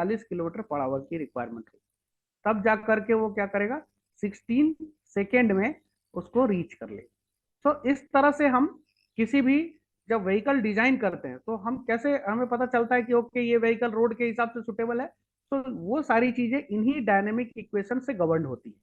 Kilometre per hour की requirement होगी, तब जा करके वो क्या करेगा 16 सेकेंड में उसको रीच कर ले। तो इस तरह से हम किसी भी जब व्हीकल डिजाइन करते हैं तो हम कैसे हमें पता चलता है कि ओके ये व्हीकल रोड के हिसाब से सुटेबल है। तो वो सारी चीजें इन्हीं डायनेमिक इक्वेशन से गवर्न होती है।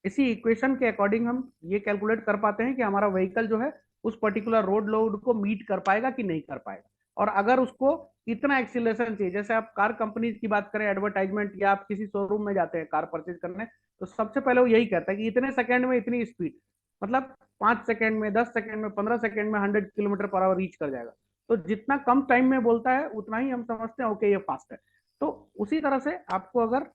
इसी इक्वेशन के अकॉर्डिंग हम ये कैलकुलेट कर पाते हैं कि हमारा व्हीकल जो है उस पर्टिकुलर रोड लोड को मीट कर पाएगा कि नहीं कर पाएगा। और अगर उसको इतना एक्सीलरेशन चाहिए, जैसे आप कार कंपनीज की बात करें, एडवर्टाइजमेंट या आप किसी शोरूम में जाते हैं कार परचेज करने, तो सबसे पहले वो यही कहता है कि इतने सेकंड में इतनी स्पीड, मतलब 5 सेकंड में, 10 सेकंड में, 15 सेकंड में 100 किलोमीटर पर आवर रीच कर जाएगा। तो जितना कम टाइम में बोलता है उतना ही हम समझते हैं ओके ये फास्ट है। तो उसी तरह से आपको अगर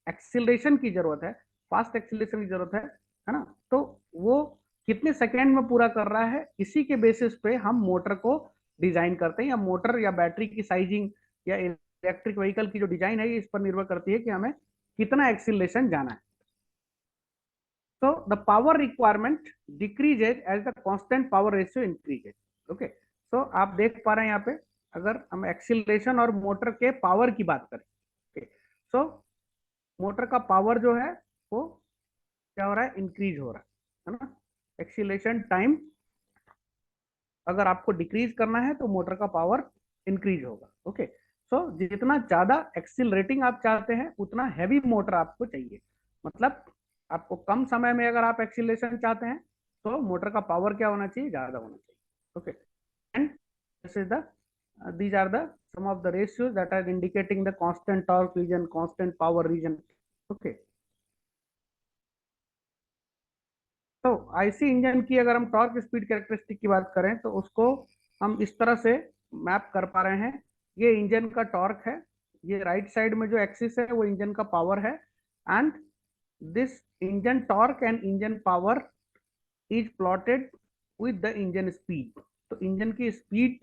एक्सिलरेशन की जरूरत है, फास्ट एक्सिलेशन की जरूरत है ना, तो वो कितने सेकेंड में पूरा कर रहा है, इसी के बेसिस पे हम मोटर को डिजाइन करते हैं, या मोटर या बैटरी की साइजिंग या इलेक्ट्रिक व्हीकल की जो डिजाइन है इस पर निर्भर करती है कि हमें कितना एक्सिलेशन जाना है। तो the power requirement decreases as the constant power ratio increases. Okay, तो आप देख पा रहे हैं यहाँ पे, अगर हम एक्सिलेशन और मोटर के पावर की बात करें, ओके, सो मोटर का पावर जो है वो क्या हो रहा है, इंक्रीज हो रहा है ना। एक्सीलरेशन टाइम अगर आपको डिक्रीज करना है तो मोटर का पावर इंक्रीज होगा। ओके, सो जितना ज्यादा एक्सीलरेटिंग आप चाहते हैं उतना हैवी मोटर आपको चाहिए। मतलब आपको कम समय में अगर आप एक्सीलरेशन चाहते हैं तो मोटर का पावर क्या होना चाहिए, ज्यादा होना चाहिए। Okay, and this is the these are the some of the ratios that are indicating the constant torque region, constant power region. Okay, तो आईसी इंजन की अगर हम टॉर्क स्पीड कैरेक्टरिस्टिक की बात करें तो उसको हम इस तरह से मैप कर पा रहे हैं। ये इंजन का टॉर्क है, ये राइट साइड में जो एक्सिस है वो इंजन का पावर है, and this engine torque and engine power is plotted with the engine speed. तो इंजन की स्पीड,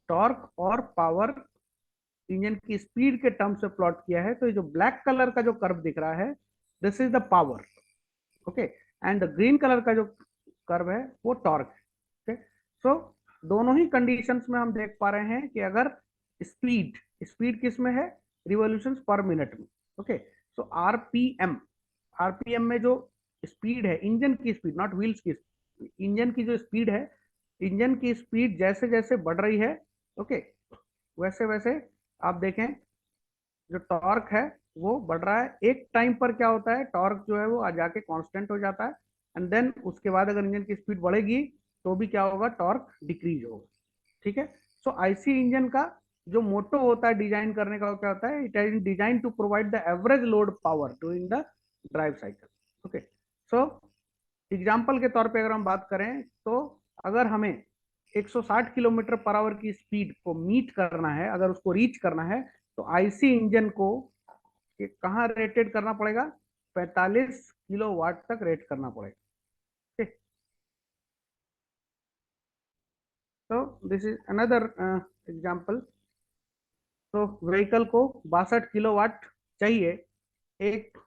टॉर्क और पावर इंजन की स्पीड के टर्म से प्लॉट किया है। तो ये जो ब्लैक कलर का जो कर्व दिख रहा है this is the power. Okay, and the green colour का जो कर्व है वो टॉर्क है। ओके, सो दोनों ही कंडीशंस में हम देख पा रहे हैं कि अगर स्पीड स्पीड किस में है, रिवॉल्यूशंस पर मिनट में। ओके, सो आरपीएम, आरपीएम में जो स्पीड है इंजन की स्पीड, नॉट व्हील्स की स्पीड, इंजन की जो स्पीड है, इंजन की स्पीड जैसे जैसे बढ़ रही है ओके वैसे वैसे आप देखें जो टॉर्क है वो बढ़ रहा है। एक टाइम पर क्या होता है, टॉर्क जो है वो आ जाके कांस्टेंट हो जाता है, एंड देन उसके बाद अगर इंजन की स्पीड बढ़ेगी तो भी क्या होगा, टॉर्क डिक्रीज होगा। ठीक है, सो आईसी इंजन का जो मोटो होता है डिजाइन करने का, वो क्या होता है, it is design to provide the average load power during the drive cycle. Okay, so example के तौर पे अगर हम बात करें तो अगर हमें 160 किलोमीटर पर आवर की स्पीड को मीट करना है, अगर उसको रीच करना है, तो आईसी इंजन को कहाँ रेटेड करना पड़ेगा, 45 किलोवाट तक रेट करना पड़ेगा। ठीक, तो दिस इज अनदर एग्जांपल। तो व्हीकल को 62 किलोवाट चाहिए, एक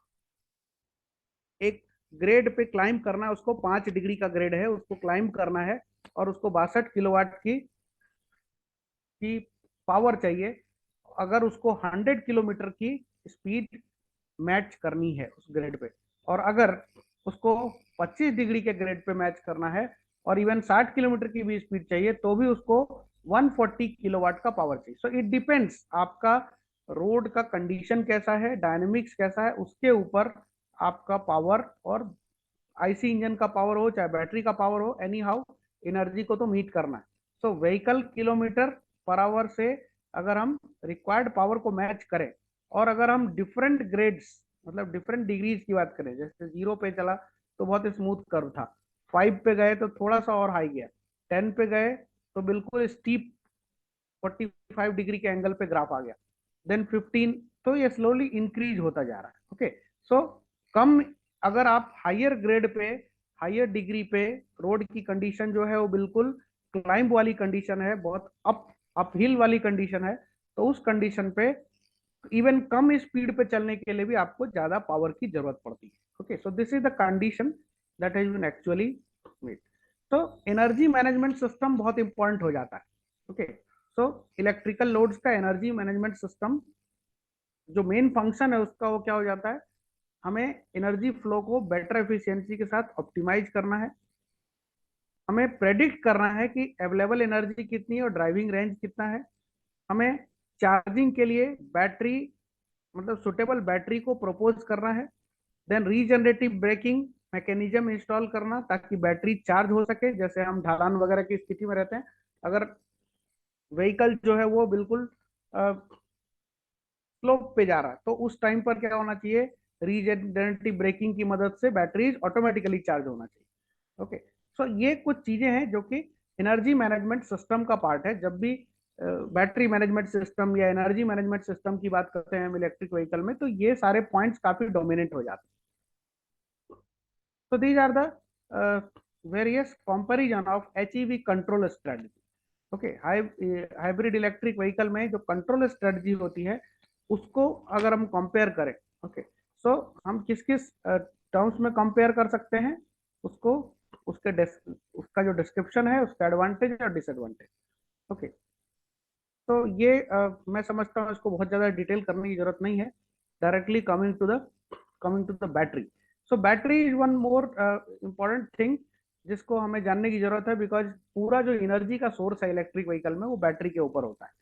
एक ग्रेड पे क्लाइम करना है उसको, 5 डिग्री का ग्रेड है उसको क्लाइम करना है, और उसको 62 किलोवाट की पावर चाहिए। अगर उसको 100 किलोमीटर की स्पीड मैच करनी है उस ग्रेड पे, और अगर उसको 25 डिग्री के ग्रेड पे मैच करना है और इवन 60 किलोमीटर की भी स्पीड चाहिए तो भी उसको 140 किलोवाट का पावर चाहिए। सो इट डिपेंड्स आपका रोड का कंडीशन कैसा है, डायनेमिक्स कैसा है, उसके ऊपर आपका पावर, और आईसी इंजन का पावर हो चाहे बैटरी का पावर हो, एनी हाउ एनर्जी को तो मीट करना है। सो व्हीकल किलोमीटर पर आवर से अगर हम रिक्वायर्ड पावर को मैच करें, और अगर हम डिफरेंट ग्रेड्स मतलब डिफरेंट डिग्रीज की बात करें, जैसे 0 पे चला तो बहुत ही स्मूथ कर्व था, 5 पे गए तो थोड़ा सा और हाई गया, 10 पे गए तो बिल्कुल स्टीप 45 डिग्री के एंगल पे ग्राफ आ गया, देन 15, तो ये स्लोली इंक्रीज होता जा रहा है। ओके, सो कम अगर आप हायर ग्रेड पे, हायर डिग्री पे रोड की कंडीशन जो है वो बिल्कुल क्लाइंब वाली कंडीशन है, बहुत अप हिल वाली कंडीशन है, तो उस कंडीशन पे इवन कम स्पीड पे चलने के लिए भी आपको ज्यादा पावर की जरूरत पड़ती है। Okay, so this is the condition that has been actually made. तो एनर्जी मैनेजमेंट सिस्टम बहुत इंपॉर्टेंट हो जाता है। ओके, सो इलेक्ट्रिकल लोड्स का एनर्जी मैनेजमेंट सिस्टम जो मेन फंक्शन है उसका वो क्या हो जाता है, हमें एनर्जी फ्लो को बेटर एफिशिएंसी के साथ ऑप्टिमाइज करना है, हमें प्रेडिक्ट करना है कि अवेलेबल एनर्जी कितनी है और ड्राइविंग रेंज कितना है, हमें चार्जिंग के लिए बैटरी मतलब सुटेबल बैटरी को प्रपोज करना है, then regenerative braking mechanism install करना ताकि बैटरी चार्ज हो सके, जैसे हम ढलान वगैरह की स्थिति में रहते हैं, अगर व्हीकल जो है वो बिल्कुल स्लोप पे जा रहा है तो उस टाइम पर क्या होना चाहिए, रीजनरेटिव ब्रेकिंग की मदद से बैटरीज ऑटोमेटिकली चार्ज होना चाहिए। ओके, सो ये कुछ चीजें हैं जो कि एनर्जी मैनेजमेंट सिस्टम का पार्ट है। जब भी बैटरी मैनेजमेंट सिस्टम या एनर्जी मैनेजमेंट सिस्टम की बात करते हैं हम इलेक्ट्रिक व्हीकल में, तो ये सारे पॉइंट्स काफी डोमिनेट हो जाते हैं। So these are the various comparison of HEV control strategy. Okay, hybrid electric vehicle में जो कंट्रोल स्ट्रेटजी होती है उसको अगर हम कंपेयर करें, ओके, सो हम किस किस टर्म्स में कंपेयर कर सकते हैं उसको, उसका जो डिस्क्रिप्शन है, उसका एडवांटेज और डिसएडवांटेज। ओके, तो ये मैं समझता हूँ इसको बहुत ज्यादा डिटेल करने की जरूरत नहीं है। Directly coming to the battery. So battery is one more important thing जिसको हमें जानने की जरूरत है, बिकॉज पूरा जो एनर्जी का सोर्स है इलेक्ट्रिक व्हीकल में वो बैटरी के ऊपर होता है।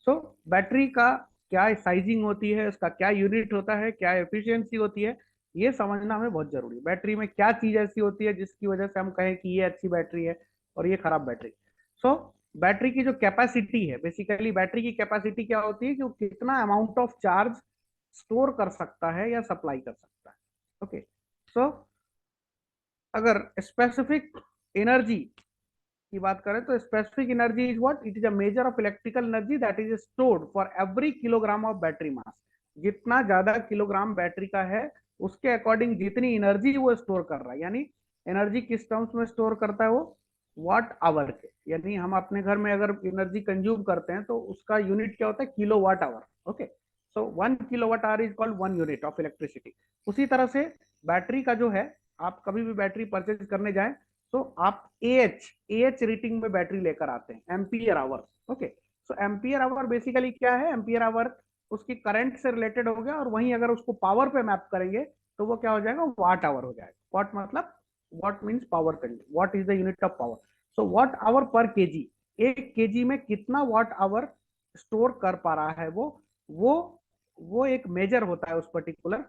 सो बैटरी का क्या साइजिंग होती है, उसका क्या यूनिट होता है, क्या एफिशिएंसी होती है, ये समझना हमें बहुत जरूरी है। बैटरी में क्या चीज ऐसी होती है जिसकी वजह से हम कहें कि ये अच्छी बैटरी है और ये खराब बैटरी। सो बैटरी की जो कैपेसिटी है, बेसिकली बैटरी की कैपेसिटी क्या होती है कि वो कितना अमाउंट ऑफ चार्ज स्टोर कर सकता है या सप्लाई कर सकता है। ओके, सो अगर स्पेसिफिक एनर्जी की बात करें तो specific energy is what, it is a measure of electrical energy that is stored for every kilogram of battery mass. जितना ज्यादा किलोग्राम बैटरी का है उसके अकॉर्डिंग जितनी एनर्जी वो स्टोर कर रहा है, यानी एनर्जी किस टर्म्स में स्टोर करता है वो, वाट आवर के, यानी हम अपने घर में अगर एनर्जी कंज्यूम करते हैं तो उसका यूनिट क्या होता है, kilowatt hour. Okay, so 1 kilowatt hour is called 1 unit of electricity. उसी तरह से बैटरी का जो है, आप कभी भी बैटरी परचेज करने जाएं तो आप एच रेटिंग में बैटरी लेकर आते हैं, एम्पियर आवर। ओके, सो एम्पियर आवर बेसिकली क्या है, एम्पियर आवर उसकी करंट से रिलेटेड हो गया, और वहीं अगर उसको पावर पे मैप करेंगे तो वो क्या हो जाएगा, वाट आवर हो जाएगा। वाट मतलब watt means power consume, watt is the unit of power. So watt hour पर केजी, एक केजी में कितना वाट आवर स्टोर कर पा रहा है वो वो एक मेजर होता है उस पर्टिकुलर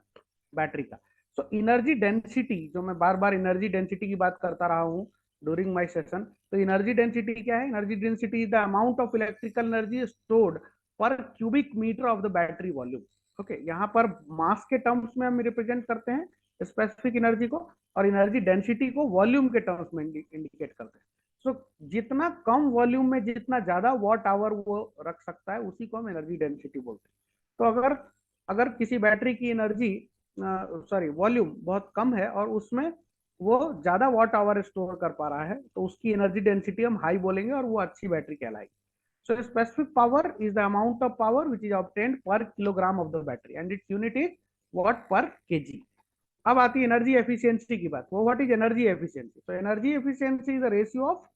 बैटरी का। सो एनर्जी डेंसिटी, जो मैं बार बार एनर्जी डेंसिटी की बात करता रहा हूँ ड्यूरिंग माय सेशन, तो एनर्जी डेंसिटी क्या है, energy density is the amount of electrical energy stored per cubic metre of the battery volume. Okay, यहाँ पर मास के टर्म्स में हम रिप्रेजेंट करते हैं स्पेसिफिक एनर्जी को, और एनर्जी डेंसिटी को वॉल्यूम के टर्म्स में इंडिकेट करते हैं। सो जितना कम वॉल्यूम में जितना ज्यादा वॉट आवर वो रख सकता है उसी को हम एनर्जी डेंसिटी बोलते हैं। तो अगर अगर किसी बैटरी की एनर्जी सॉरी वॉल्यूम बहुत कम है और उसमें वो ज्यादा वॉट आवर स्टोर कर पा रहा है तो उसकी एनर्जी डेंसिटी हम हाई बोलेंगे और वो अच्छी बैटरी कहलाएगी। So specific power is the amount of power which is obtained per kilogram of the battery and its unit is watt per kg. अब आती है एनर्जी एफिशिएंसी की बात। वो व्हाट इज एनर्जी एफिशिएंसी? तो energy efficiency is the ratio of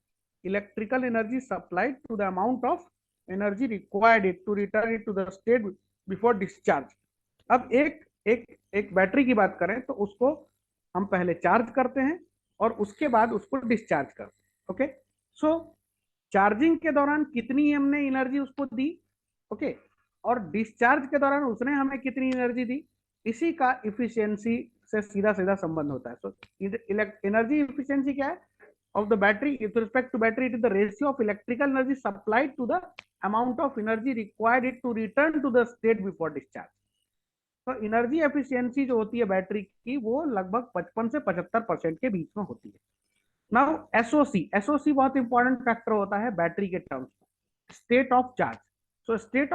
electrical energy supplied to the amount of energy required it to return it to the state before discharge. अब एक एक एक बैटरी की बात करें तो उसको हम पहले चार्ज करते हैं और उसके बाद उसको डिस्चार्ज करते हैं। ओके, सो चार्जिंग के दौरान कितनी हमने एनर्जी उसको दी, ओके, और डिस्चार्ज के दौरान उसने हमें कितनी एनर्जी दी, इसी का इफिशियंसी से सीधा सीधा संबंध होता है। सो एनर्जी इफिशियंसी क्या है of the battery with respect to battery, it is the ratio of electrical energy supplied to the amount of energy required it to return to the state before discharge। तो energy efficiency जो होती है battery की वो लगभग 55 से 75% के बीच में होती है। नाउ एसओसी बहुत इंपॉर्टेंट फैक्टर होता है बैटरी के टर्म्स में, state of charge. So state